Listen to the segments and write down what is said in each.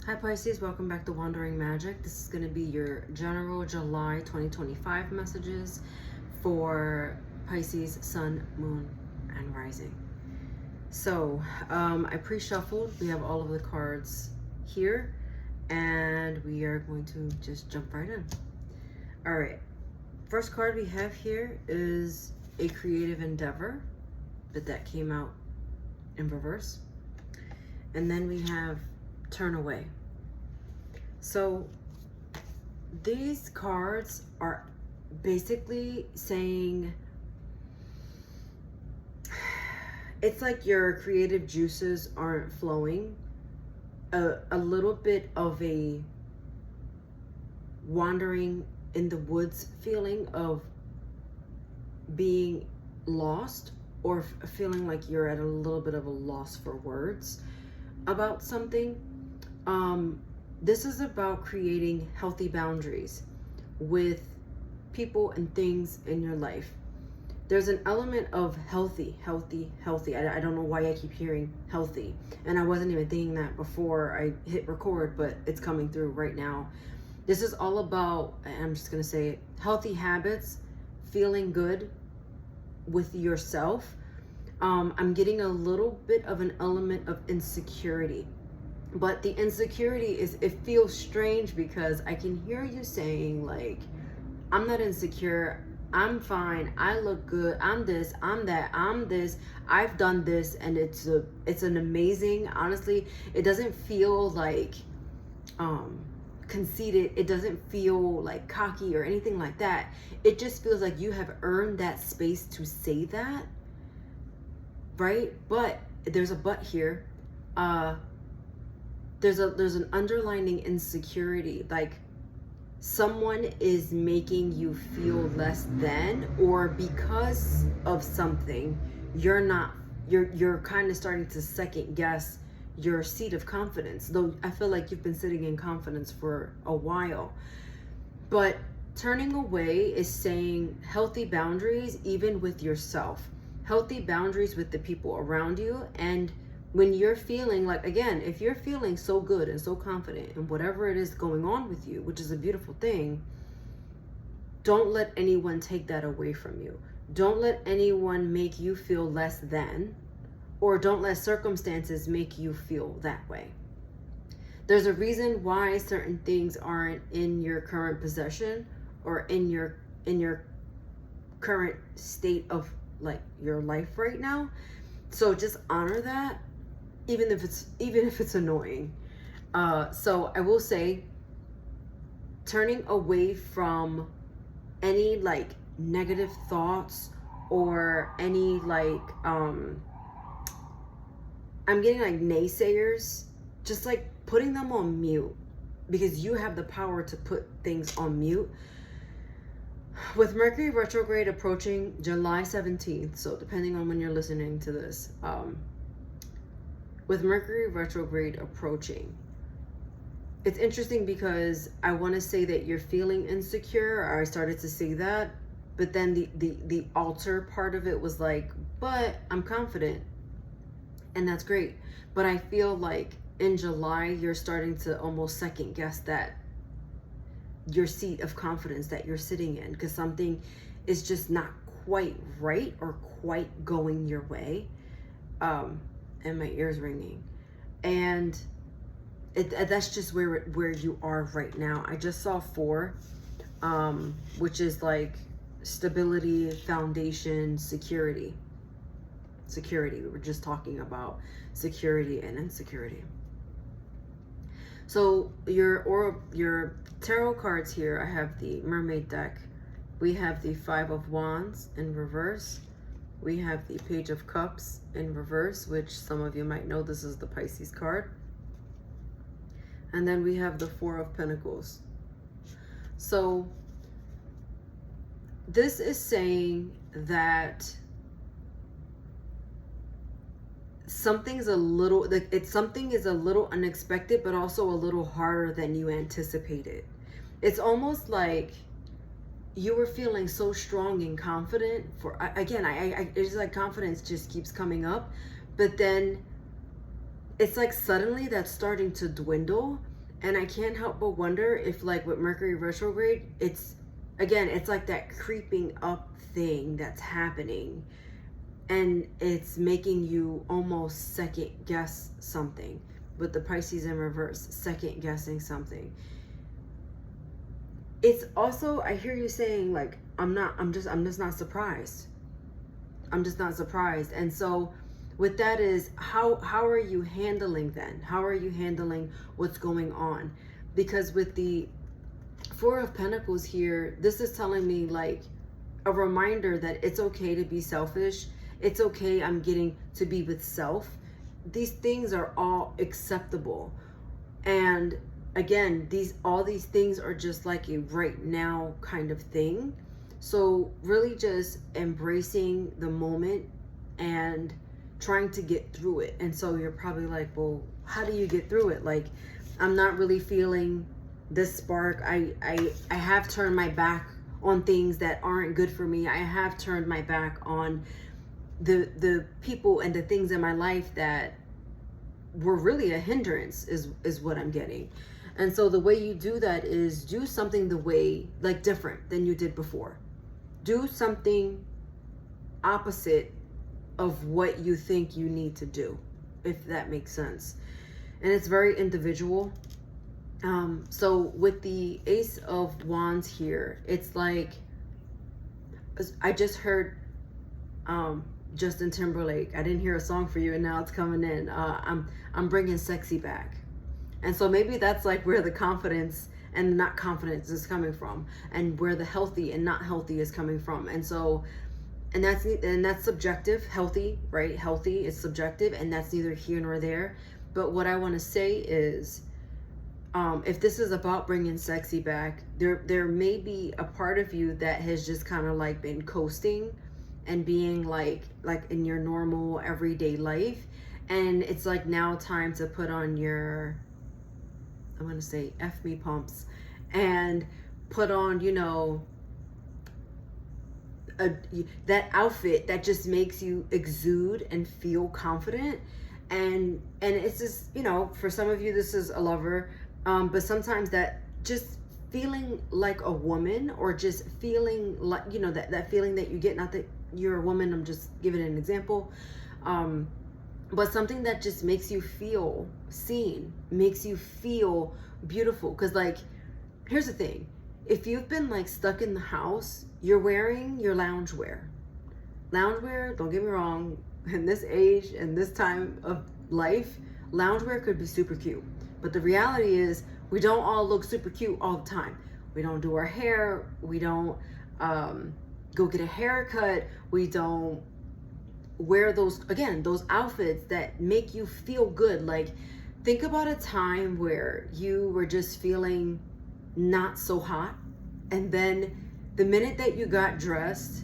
Hi Pisces, welcome back to Wandering Magic. This is going to be your general July 2025 messages for Pisces, Sun, Moon, and Rising. So, I pre-shuffled. We have all of the cards here, and we are going to just jump right in. All right. First card we have here is a creative endeavor. The deck came out in reverse. And then we have turn away. So these cards are basically saying it's like your creative juices aren't flowing. A little bit of a wandering in the woods feeling of being lost, or feeling like you're at a little bit of a loss for words about something. This is about creating healthy boundaries with people and things in your life. There's an element of healthy. I don't know why I keep hearing healthy. And I wasn't even thinking that before I hit record, but it's coming through right now. This is all about, I'm just going to say it, healthy habits, feeling good with yourself. I'm getting a little bit of an element of insecurity. But the insecurity is, it feels strange because I can hear you saying like, I'm not insecure, I'm fine, I look good, I'm this, I'm that, I'm this, I've done this, and it's an amazing, honestly, it doesn't feel like conceited, it doesn't feel like cocky or anything like that. It just feels like you have earned that space to say that, right? But there's a but here. There's an underlining insecurity, like someone is making you feel less than, or because of something you're kind of starting to second guess your seat of confidence, though I feel like you've been sitting in confidence for a while. But turning away is saying healthy boundaries, even with yourself, healthy boundaries with the people around you. And when you're feeling like, again, if you're feeling so good and so confident in whatever it is going on with you, which is a beautiful thing, don't let anyone take that away from you. Don't let anyone make you feel less than, or don't let circumstances make you feel that way. There's a reason why certain things aren't in your current possession, or in your current state of like your life right now. So just honor that, even if it's annoying. So I will say, turning away from any like negative thoughts, or any like I'm getting like naysayers, just like putting them on mute, because you have the power to put things on mute. With Mercury retrograde approaching July 17th, so depending on when you're listening to this, with Mercury retrograde approaching, it's interesting because I want to say that you're feeling insecure, or I started to see that, but then the alter part of it was like, but I'm confident, and that's great. But I feel like in July you're starting to almost second guess that your seat of confidence that you're sitting in, because something is just not quite right or quite going your way. And my ears ringing, and that's just where you are right now. I just saw 4, which is like stability, foundation, security. We were just talking about security and insecurity. So your tarot cards here, I have the Mermaid deck. We have the 5 of Wands in reverse. We have the Page of Cups in reverse, which some of you might know this is the Pisces card. And then we have the 4 of Pentacles. So this is saying that something is a little unexpected, but also a little harder than you anticipated. It's almost like you were feeling so strong and confident for, again, it's like confidence just keeps coming up, but then it's like suddenly that's starting to dwindle, And I can't help but wonder if, like, with Mercury retrograde, it's, again, it's like that creeping up thing that's happening, and it's making you almost second guess something. With the Pisces in reverse, second guessing something. It's also, I hear you saying, like, I'm just not surprised. I'm just not surprised. And so with that is, how are you handling then? How are you handling what's going on? Because with the Four of Pentacles here, this is telling me, like, a reminder that it's okay to be selfish. It's okay, I'm getting to be with self. These things are all acceptable. And again, all these things are just like a right now kind of thing. So really just embracing the moment and trying to get through it. And so you're probably like, well, how do you get through it? Like, I'm not really feeling this spark. I have turned my back on things that aren't good for me. I have turned my back on the people and the things in my life that were really a hindrance, is what I'm getting. And so the way you do that is do something the way, like, different than you did before. Do something opposite of what you think you need to do, if that makes sense. And it's very individual. So with the Ace of Wands here, it's like, I just heard Justin Timberlake. I didn't hear a song for you, and now it's coming in. I'm bringing sexy back. And so maybe that's like where the confidence and not confidence is coming from, and where the healthy and not healthy is coming from. And so, and that's subjective. Healthy, right? Healthy is subjective, and that's neither here nor there. But what I want to say is, if this is about bringing sexy back, there may be a part of you that has just kind of like been coasting and being like in your normal everyday life, and it's like now time to put on your, I'm gonna say, F me pumps, and put on, you know, that outfit that just makes you exude and feel confident. And it's just, you know, for some of you this is a lover, but sometimes that just feeling like a woman, or just feeling like, you know, that feeling that you get, not that you're a woman, I'm just giving an example, but something that just makes you feel seen, makes you feel beautiful. Because, like, here's the thing, if you've been like stuck in the house, you're wearing your loungewear. Don't get me wrong, in this age and this time of life, loungewear could be super cute, but the reality is we don't all look super cute all the time. We don't do our hair, we don't go get a haircut, we don't wear those outfits that make you feel good. Like, think about a time where you were just feeling not so hot, and then the minute that you got dressed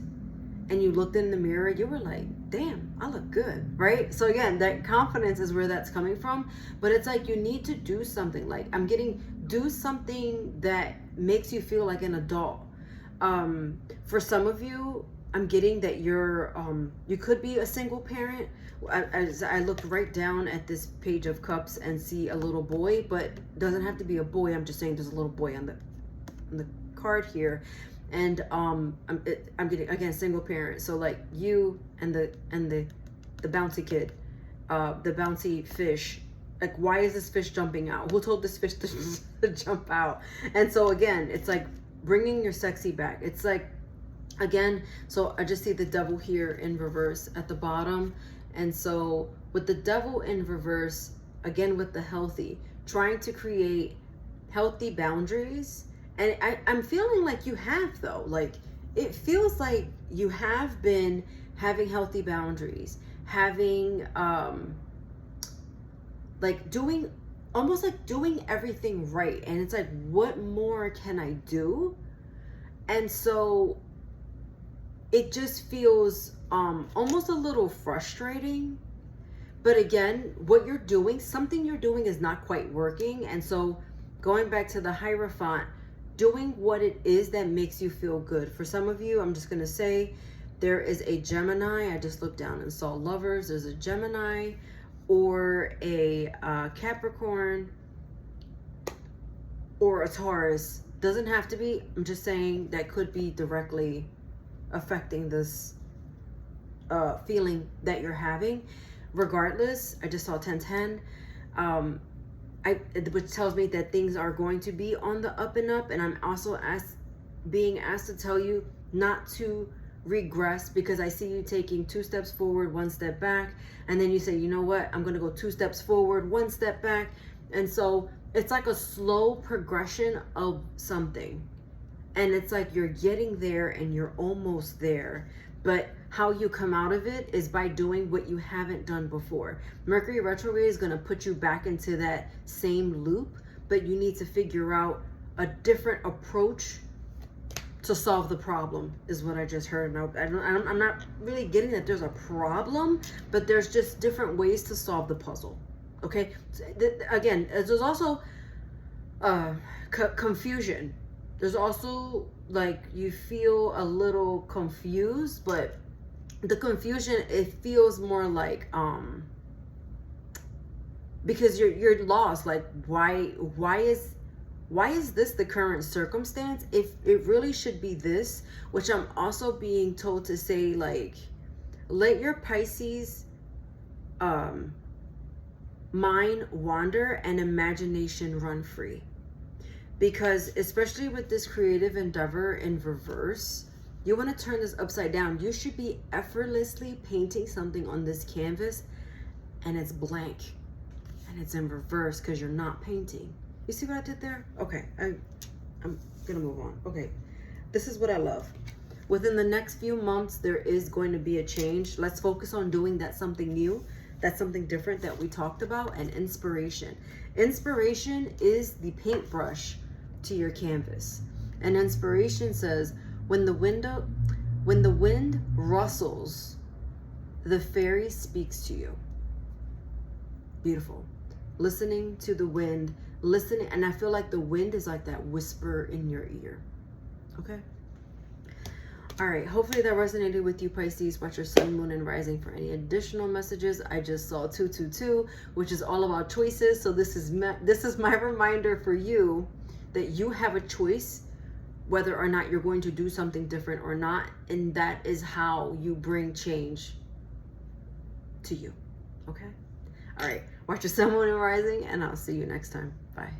and you looked in the mirror, you were like, damn, I look good, right? So again, that confidence is where that's coming from. But it's like, you need to do something. Like, do something that makes you feel like an adult. For some of you, I'm getting that you could be a single parent. I looked right down at this Page of Cups and see a little boy, but it doesn't have to be a boy. I'm just saying there's a little boy on the card here. And I'm getting, again, single parent. So like you and the bouncy kid, the bouncy fish. Like, why is this fish jumping out? Who told this fish to jump out? And so again, it's like bringing your sexy back. It's like, again, so I just see the devil here in reverse at the bottom. And so with the devil in reverse, again, with the healthy, trying to create healthy boundaries. And I'm feeling like you have, though. Like, it feels like you have been having healthy boundaries, having, like, doing everything right. And it's like, what more can I do? And so it just feels almost a little frustrating. But again, something you're doing is not quite working. And so going back to the Hierophant, doing what it is that makes you feel good. For some of you, I'm just going to say, there is a Gemini. I just looked down and saw lovers. There's a Gemini or a Capricorn or a Taurus. Doesn't have to be. I'm just saying that could be directly affecting this feeling that you're having. Regardless, I just saw 1010. Which tells me that things are going to be on the up and up. And I'm also being asked to tell you not to regress, because I see you taking 2 steps forward, 1 step back, and then you say, you know what, I'm going to go 2 steps forward, 1 step back. And so it's like a slow progression of something, and it's like you're getting there and you're almost there, but how you come out of it is by doing what you haven't done before. Mercury retrograde is going to put you back into that same loop, but you need to figure out a different approach to solve the problem, is what I just heard. Now, I'm not really getting that there's a problem, but there's just different ways to solve the puzzle. Okay? Again, there's also confusion. There's also, like, you feel a little confused, but the confusion, it feels more like because you're lost. Like, why is this the current circumstance if it really should be this? Which I'm also being told to say, like, let your Pisces mind wander and imagination run free. Because especially with this creative endeavor in reverse, you want to turn this upside down. You should be effortlessly painting something on this canvas, and it's blank and it's in reverse because you're not painting. You see what I did there? Okay, I'm gonna move on. Okay, this is what I love. Within the next few months, there is going to be a change. Let's focus on doing that something new, that's something different that we talked about, and inspiration. Inspiration is the paintbrush to your canvas. And inspiration says, when the wind rustles, the fairy speaks to you. Beautiful. Listening to the wind, listening, and I feel like the wind is like that whisper in your ear. Okay? All right, hopefully that resonated with you, Pisces. Watch your sun, moon, and rising for any additional messages. I just saw 222, which is all about choices. So this is my reminder for you that you have a choice whether or not you're going to do something different or not, and that is how you bring change to you. Okay? All right, watch your sun, moon, and rising, and I'll see you next time. Bye.